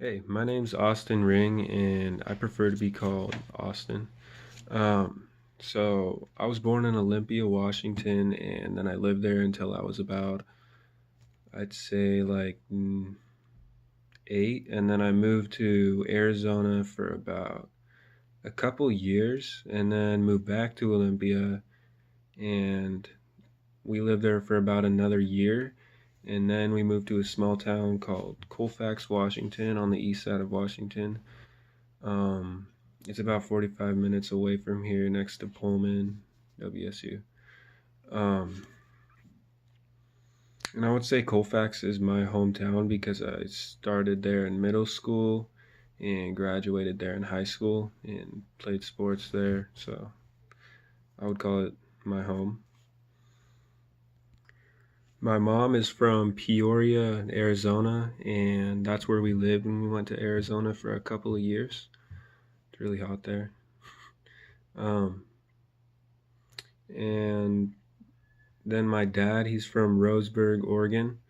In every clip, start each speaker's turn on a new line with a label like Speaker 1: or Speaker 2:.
Speaker 1: Hey, my name's Austin Ring, and I prefer to be called Austin. So I was born in Olympia, Washington, and then I lived there until I was about, I'd say like 8, and then I moved to Arizona for about a couple years, and then moved back to Olympia, and we lived there for about another year, and then we moved to a small town called Colfax, Washington, on the east side of Washington. Um, it's about 45 minutes away from here, next to Pullman, WSU. Um, and I would say Colfax is my hometown because I started there in middle school and graduated there in high school and played sports there. So I would call it my home. My mom is from Peoria, Arizona, and that's where we lived when we went to Arizona for a couple of years. It's really hot there. Um, and Then my dad, he's from Roseburg, Oregon,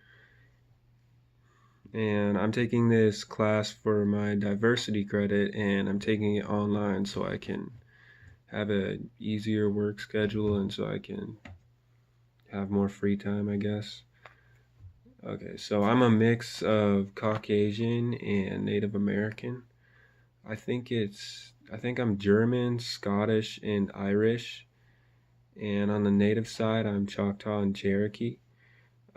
Speaker 1: and I'm taking this class for my diversity credit, and I'm taking it online so I can have a easier work schedule and so I can have more free time, I guess. Okay, so I'm a mix of Caucasian and Native American. I think I'm German, Scottish, and Irish, and on the native side, I'm Choctaw and Cherokee.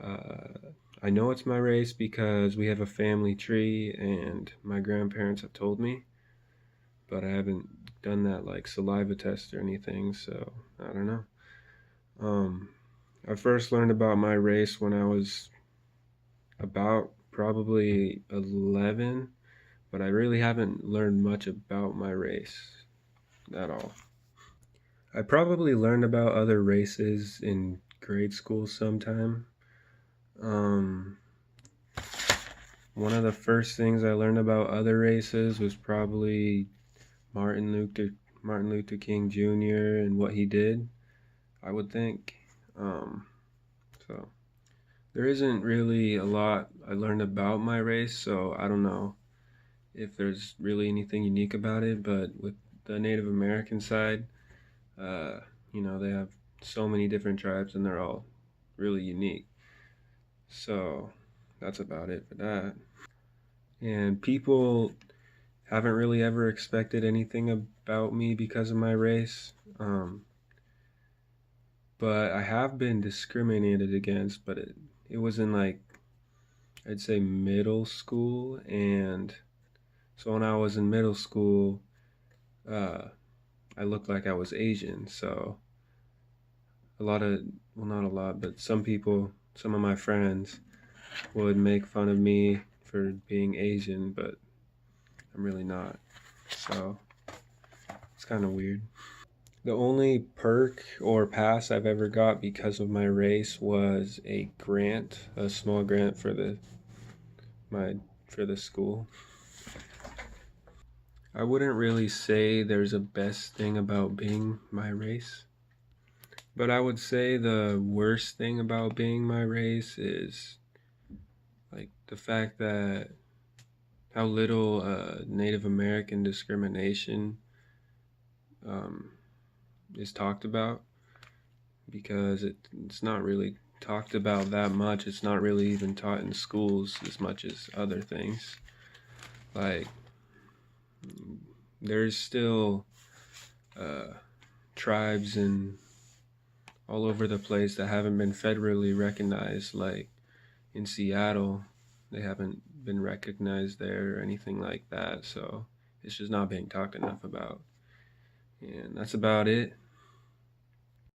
Speaker 1: Uh, I know it's my race because we have a family tree and my grandparents have told me, but I haven't done that like saliva test or anything, so I don't know. Um, I first learned about my race when I was about probably 11, but I really haven't learned much about my race at all. I probably learned about other races in grade school sometime. Um, One of the first things I learned about other races was probably Martin Luther Martin Luther King Jr. and what he did, I would think. Um, so there isn't really a lot I learned about my race, so I don't know if there's really anything unique about it. But with the Native American side, uh, they have so many different tribes and they're all really unique. So that's about it for that. And people haven't really ever expected anything about me because of my race. But I have been discriminated against, but it was in like, I'd say middle school. And so when I was in middle school, uh, I looked like I was Asian. So a lot of, well, not a lot, but some people, some of my friends would make fun of me for being Asian, but I'm really not. So it's kind of weird. The only perk or pass I've ever got because of my race was a grant, a small grant for my for the school. I wouldn't really say there's a best thing about being my race, but I would say the worst thing about being my race is like the fact that how little Native American discrimination um, is talked about because it's not really talked about that much. It's not really even taught in schools as much as other things. Like, there's still uh, tribes and all over the place that haven't been federally recognized. Like in Seattle, they haven't been recognized there or anything like that. So it's just not being talked enough about. And that's about it.